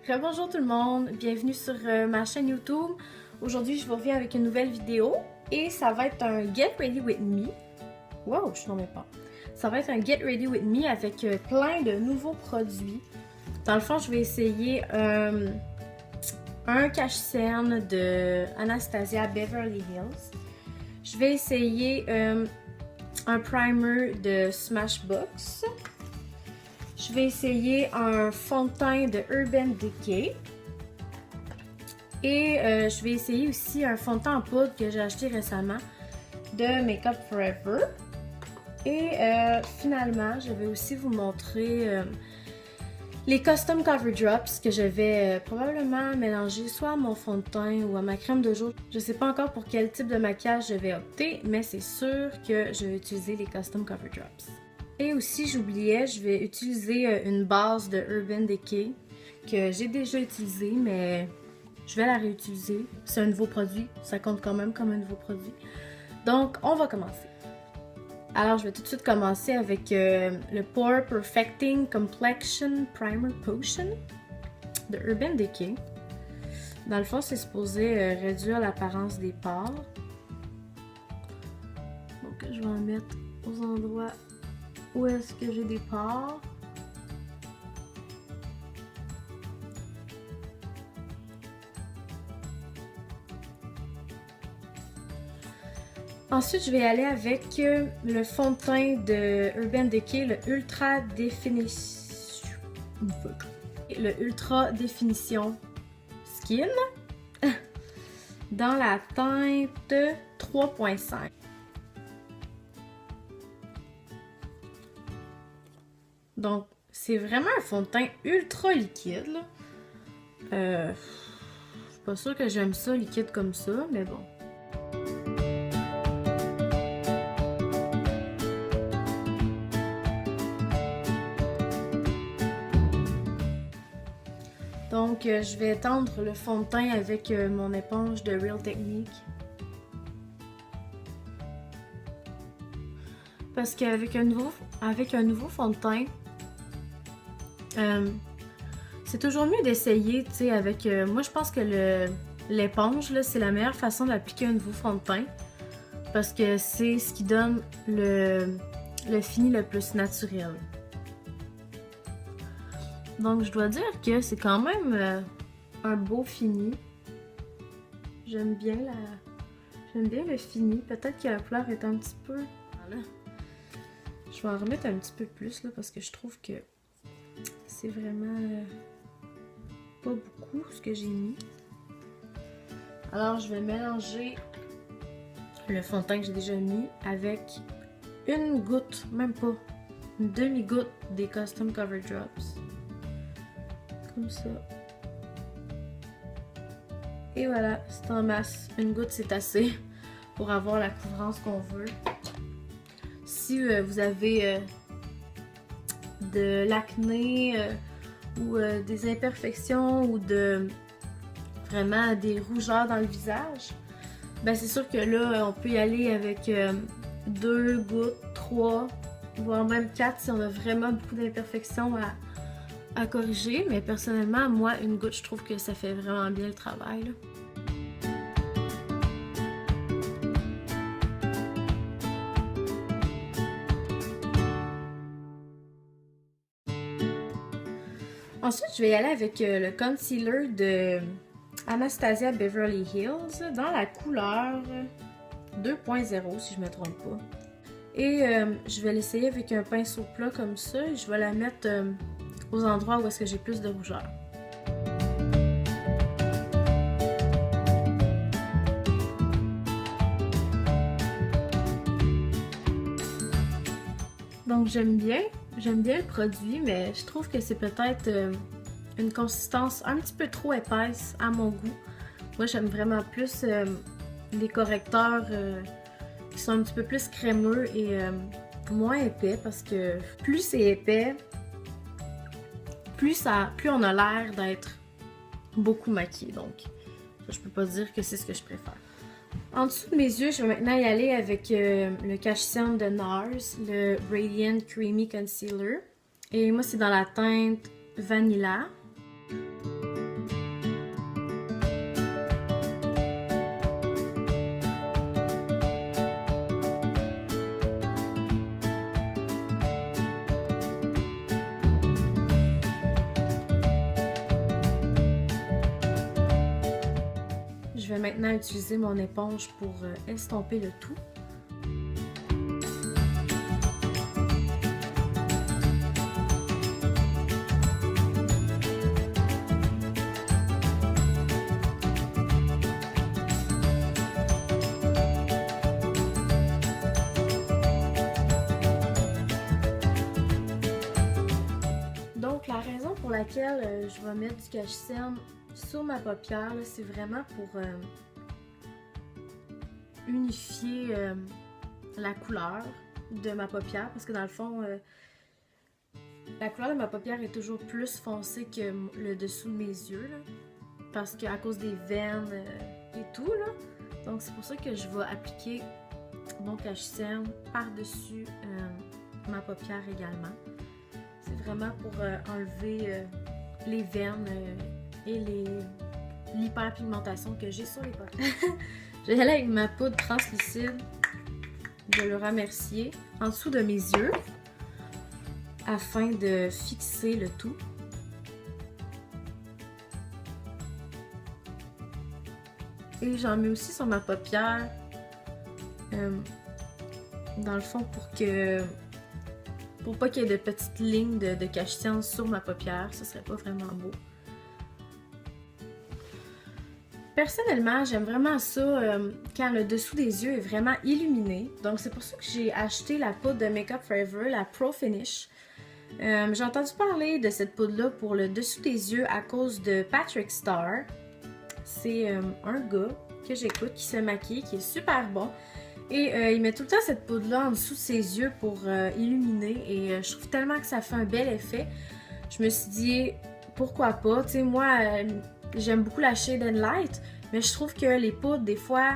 Bonjour tout le monde, bienvenue sur ma chaîne YouTube. Aujourd'hui, je vous reviens avec une nouvelle vidéo et ça va être un Get Ready With Me. Wow, je n'en mets pas. Ça va être un Get Ready With Me avec plein de nouveaux produits. Dans le fond, je vais essayer un cache-cerne de Anastasia Beverly Hills. Je vais essayer un primer de Smashbox. Je vais essayer un fond de teint de Urban Decay. Et je vais essayer aussi un fond de teint en poudre que j'ai acheté récemment de Make Up For Ever. Et finalement, je vais aussi vous montrer les Custom Cover Drops que je vais probablement mélanger soit à mon fond de teint ou à ma crème de jour. Je ne sais pas encore pour quel type de maquillage je vais opter, mais c'est sûr que je vais utiliser les Custom Cover Drops. Et aussi, j'oubliais, je vais utiliser une base de Urban Decay que j'ai déjà utilisée, mais je vais la réutiliser. C'est un nouveau produit, ça compte quand même comme un nouveau produit. Donc, on va commencer. Alors, je vais tout de suite commencer avec le Pore Perfecting Complexion Primer Potion de Urban Decay. Dans le fond, c'est supposé réduire l'apparence des pores. Donc, je vais en mettre aux endroits où est-ce que j'ai des pores. Ensuite, je vais aller avec le fond de teint de Urban Decay, le Ultra Définition Skin dans la teinte 3.5. Donc, c'est vraiment un fond de teint ultra liquide. Je suis pas sûre que j'aime ça liquide comme ça, mais bon. Donc, je vais étendre le fond de teint avec mon éponge de Real Technique. Parce qu'avec un nouveau fond de teint, c'est toujours mieux d'essayer, tu sais, avec... moi, je pense que l'éponge, c'est la meilleure façon d'appliquer un nouveau fond de teint. Parce que c'est ce qui donne le fini le plus naturel. Donc, je dois dire que c'est quand même un beau fini. J'aime bien le fini. Peut-être que la couleur est un petit peu... Voilà. Je vais en remettre un petit peu plus là, parce que je trouve que c'est vraiment pas beaucoup ce que j'ai mis. Alors, je vais mélanger le fond de teint que j'ai déjà mis avec une goutte, même pas, une demi-goutte des Custom Cover Drops. Comme ça. Et voilà, c'est en masse. Une goutte, c'est assez pour avoir la couvrance qu'on veut. Si vous avez de l'acné ou des imperfections ou vraiment des rougeurs dans le visage, ben c'est sûr que là, on peut y aller avec 2 gouttes, 3, voire même 4 si on a vraiment beaucoup d'imperfections à corriger. Mais personnellement, moi, une goutte, je trouve que ça fait vraiment bien le travail, là. Ensuite, je vais y aller avec le concealer de Anastasia Beverly Hills dans la couleur 2.0 si je ne me trompe pas. Et je vais l'essayer avec un pinceau plat comme ça et je vais la mettre aux endroits où est-ce que j'ai plus de rougeur. Donc j'aime bien le produit, mais je trouve que c'est peut-être une consistance un petit peu trop épaisse à mon goût. Moi, j'aime vraiment plus les correcteurs qui sont un petit peu plus crémeux et moins épais, parce que plus c'est épais, plus on a l'air d'être beaucoup maquillé. Donc, je peux pas dire que c'est ce que je préfère. En dessous de mes yeux, je vais maintenant y aller avec le cache-cerne de NARS, le Radiant Creamy Concealer. Et moi, c'est dans la teinte Vanilla. maintenant utiliser mon éponge pour estomper le tout. Donc, la raison pour laquelle je vais mettre du cache-cerne sur ma paupière, c'est vraiment pour unifier la couleur de ma paupière. Parce que dans le fond, la couleur de ma paupière est toujours plus foncée que le dessous de mes yeux. Là, parce qu'à cause des veines et tout. Là. Donc, c'est pour ça que je vais appliquer mon cache-cerne par-dessus ma paupière également. C'est vraiment pour enlever les veines et l'hyperpigmentation que j'ai sur les paupières. Je vais aller avec ma poudre translucide de Laura Mercier en dessous de mes yeux afin de fixer le tout. Et j'en mets aussi sur ma paupière dans le fond pour pas qu'il y ait de petites lignes de cache-cerne sur ma paupière, ce serait pas vraiment beau. Personnellement, j'aime vraiment ça quand le dessous des yeux est vraiment illuminé. Donc c'est pour ça que j'ai acheté la poudre de Make Up For Ever, la Pro Finish. J'ai entendu parler de cette poudre-là pour le dessous des yeux à cause de Patrick Star. C'est un gars que j'écoute qui se maquille, qui est super bon. Et il met tout le temps cette poudre-là en dessous de ses yeux pour illuminer. Et je trouve tellement que ça fait un bel effet. Je me suis dit, pourquoi pas? Tu sais, moi, j'aime beaucoup la Shade and Light. Mais je trouve que les poudres, des fois,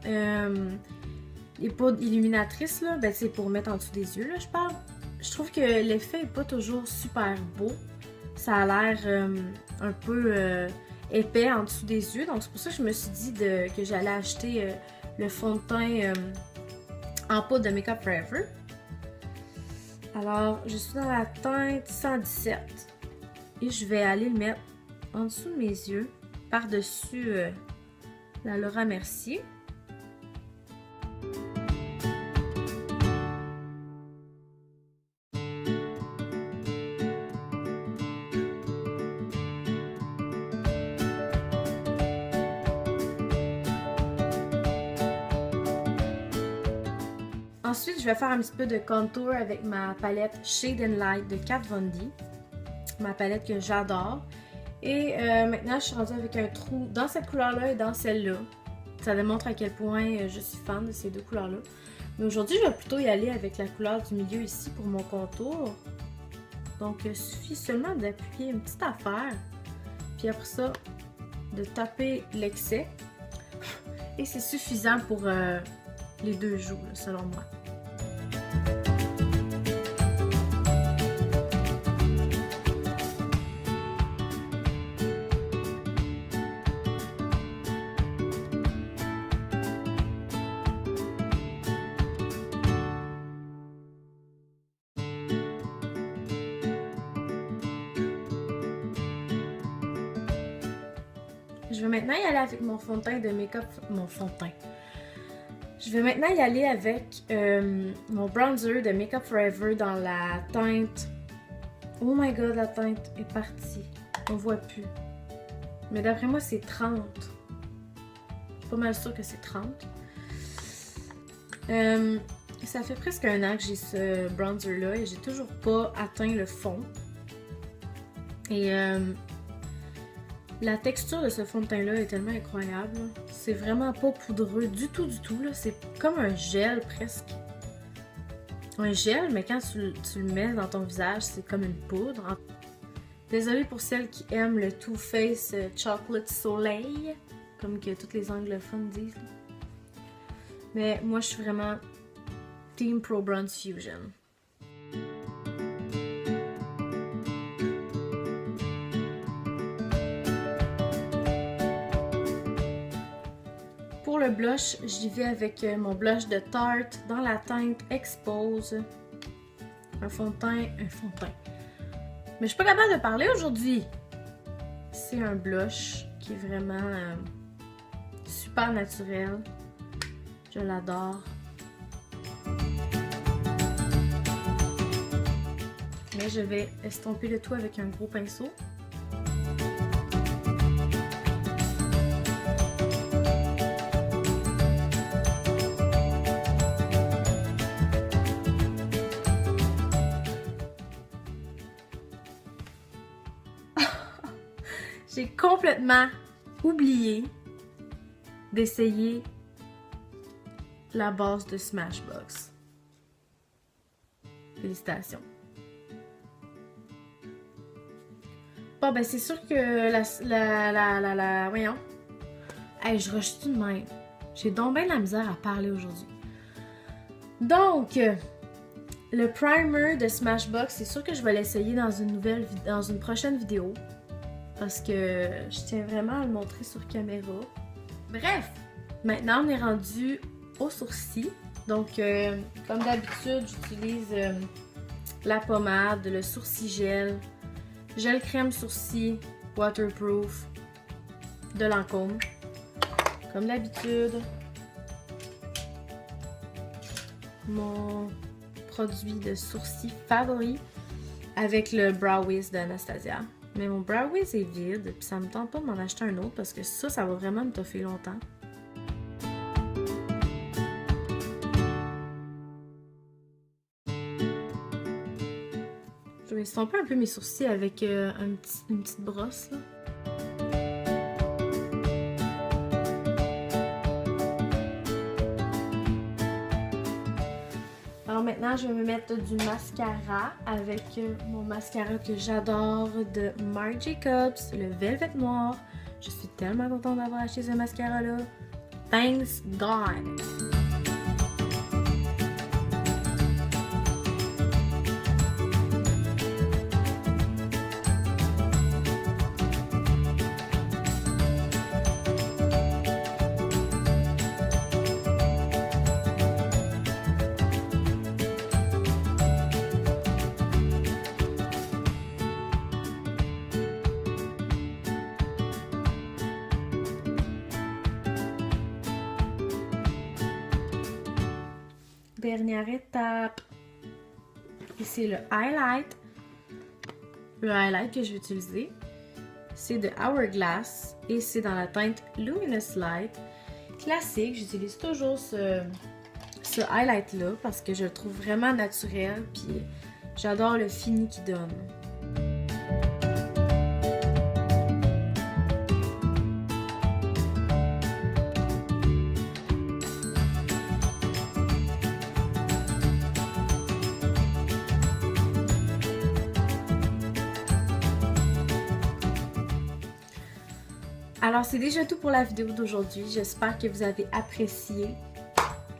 les poudres illuminatrices, là, ben, c'est pour mettre en dessous des yeux, là, je parle. Je trouve que l'effet n'est pas toujours super beau. Ça a l'air un peu épais en dessous des yeux. Donc, c'est pour ça que je me suis dit que j'allais acheter le fond de teint en poudre de Make Up For Ever. Alors, je suis dans la teinte 117 et je vais aller le mettre en dessous de mes yeux, par-dessus la Laura Mercier. Ensuite, je vais faire un petit peu de contour avec ma palette Shade and Light de Kat Von D. Ma palette que j'adore. Et maintenant, je suis rendue avec un trou dans cette couleur-là et dans celle-là. Ça démontre à quel point je suis fan de ces deux couleurs-là. Mais aujourd'hui, je vais plutôt y aller avec la couleur du milieu ici pour mon contour. Donc, il suffit seulement d'appuyer une petite affaire. Puis après ça, de taper l'excès. Et c'est suffisant pour les deux joues, là, selon moi. Je vais maintenant y aller avec mon fond de teint de Make Up... Mon fond de teint. Je vais maintenant y aller avec mon bronzer de Make Up For Ever dans la teinte... Oh my god, la teinte est partie. On voit plus. Mais d'après moi, c'est 30. Je suis pas mal sûre que c'est 30. Ça fait presque un an que j'ai ce bronzer-là et j'ai toujours pas atteint le fond. Et la texture de ce fond de teint-là est tellement incroyable. C'est vraiment pas poudreux du tout, c'est comme un gel presque. Un gel, mais quand tu le mets dans ton visage, c'est comme une poudre. Désolée pour celles qui aiment le Too Faced Chocolate Soleil, comme que tous les anglophones disent. Mais moi, je suis vraiment Team Pro Bronze Fusion. Pour le blush, j'y vais avec mon blush de Tarte dans la teinte Expose. Un fond de teint. Mais je suis pas capable de parler aujourd'hui. C'est un blush qui est vraiment super naturel. Je l'adore. Mais je vais estomper le tout avec un gros pinceau. J'ai complètement oublié d'essayer la base de Smashbox. Félicitations. Bon, ben c'est sûr que voyons. Hey, je rush tout de même. J'ai donc bien de la misère à parler aujourd'hui. Donc, le primer de Smashbox, c'est sûr que je vais l'essayer dans une prochaine vidéo. Parce que je tiens vraiment à le montrer sur caméra. Bref, maintenant on est rendu aux sourcils. Donc, comme d'habitude, j'utilise la pommade, le sourcil gel crème sourcil waterproof de Lancôme. Comme d'habitude, mon produit de sourcil favori avec le Brow Wiz d'Anastasia. Mais mon Brow Wiz est vide, puis ça me tente pas de m'en acheter un autre parce que ça va vraiment me toffer longtemps. Je vais estomper un peu mes sourcils avec une petite brosse, là. Alors maintenant, je vais me mettre du mascara avec mon mascara que j'adore de Marc Jacobs, le Velvet Noir. Je suis tellement contente d'avoir acheté ce mascara-là. Thanks God! Dernière étape, et c'est le highlight. Le highlight que je vais utiliser, c'est de Hourglass et c'est dans la teinte Luminous Light. Classique, j'utilise toujours ce highlight-là parce que je le trouve vraiment naturel puis j'adore le fini qu'il donne. Alors, c'est déjà tout pour la vidéo d'aujourd'hui. J'espère que vous avez apprécié.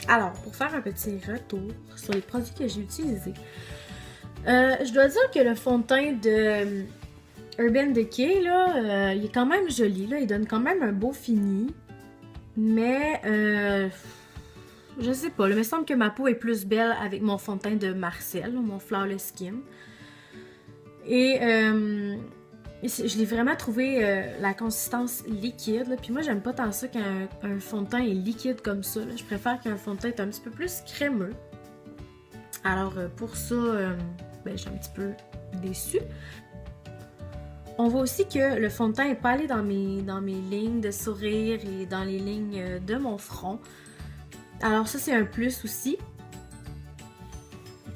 Alors, pour faire un petit retour sur les produits que j'ai utilisés, je dois dire que le fond de teint de Urban Decay, là, il est quand même joli. Là. Il donne quand même un beau fini. Mais, je sais pas. Là, il me semble que ma peau est plus belle avec mon fond de teint de Marcel, mon Flawless Skin. Et... je l'ai vraiment trouvé la consistance liquide. Là. Puis moi, j'aime pas tant ça quand un fond de teint est liquide comme ça. Là. Je préfère qu'un fond de teint est un petit peu plus crémeux. Alors pour ça, ben, je suis un petit peu déçue. On voit aussi que le fond de teint n'est pas allé dans mes lignes de sourire et dans les lignes de mon front. Alors ça, c'est un plus aussi.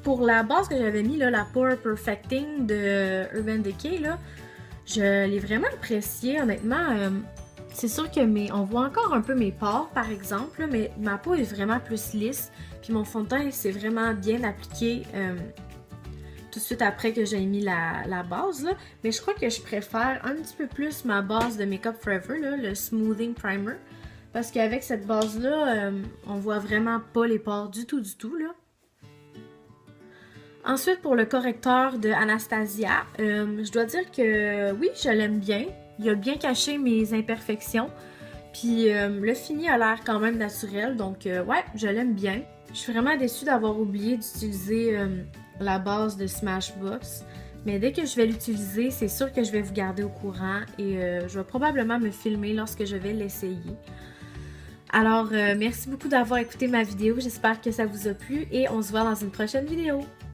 Pour la base que j'avais mis, là, la Pore Perfecting de Urban Decay, là, je l'ai vraiment apprécié, honnêtement. C'est sûr que on voit encore un peu mes pores, par exemple, là, mais ma peau est vraiment plus lisse. Puis mon fond de teint s'est vraiment bien appliqué tout de suite après que j'ai mis la base. Là. Mais je crois que je préfère un petit peu plus ma base de Makeup Forever, là, le Smoothing Primer. Parce qu'avec cette base-là, on voit vraiment pas les pores du tout, là. Ensuite, pour le correcteur de Anastasia, je dois dire que oui, je l'aime bien. Il a bien caché mes imperfections. Puis le fini a l'air quand même naturel, donc ouais, je l'aime bien. Je suis vraiment déçue d'avoir oublié d'utiliser la base de Smashbox. Mais dès que je vais l'utiliser, c'est sûr que je vais vous garder au courant et je vais probablement me filmer lorsque je vais l'essayer. Alors, merci beaucoup d'avoir écouté ma vidéo. J'espère que ça vous a plu et on se voit dans une prochaine vidéo.